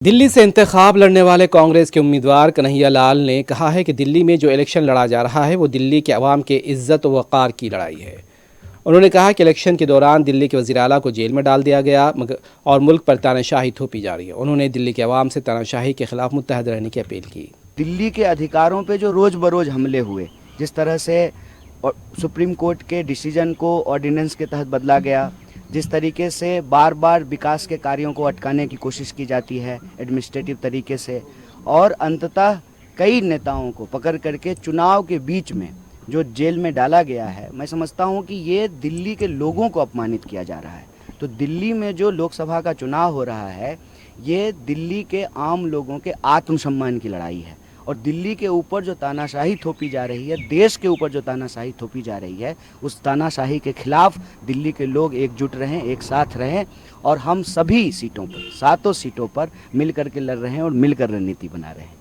दिल्ली से इंतखाब लड़ने वाले कांग्रेस के उम्मीदवार कन्हैया लाल ने कहा है कि दिल्ली में जो इलेक्शन लड़ा जा रहा है वो दिल्ली के अवाम के इज्जत व वक़ार की लड़ाई है। उन्होंने कहा कि इलेक्शन के दौरान दिल्ली के वज़ीर आला को जेल में डाल दिया गया और मुल्क पर तानाशाही थोपी जा रही है। उन्होंने दिल्ली के अवाम से तानाशाही के खिलाफ मुत्तहद रहने की अपील की। दिल्ली के अधिकारों पे जो रोज़ बरोज़ हमले हुए, जिस तरह से सुप्रीम कोर्ट के डिसीजन को ऑर्डिनेंस के तहत बदला गया, जिस तरीके से बार बार विकास के कार्यों को अटकाने की कोशिश की जाती है एडमिनिस्ट्रेटिव तरीके से, और अंततः कई नेताओं को पकड़ करके चुनाव के बीच में जो जेल में डाला गया है, मैं समझता हूं कि ये दिल्ली के लोगों को अपमानित किया जा रहा है। तो दिल्ली में जो लोकसभा का चुनाव हो रहा है, ये दिल्ली के आम लोगों के आत्मसम्मान की लड़ाई है। और दिल्ली के ऊपर जो तानाशाही थोपी जा रही है, देश के ऊपर जो तानाशाही थोपी जा रही है, उस तानाशाही के खिलाफ दिल्ली के लोग एकजुट रहें, एक साथ रहें, और हम सभी सीटों पर, 7 सीटों पर मिल करके लड़ रहे हैं और मिलकर रणनीति बना रहे हैं।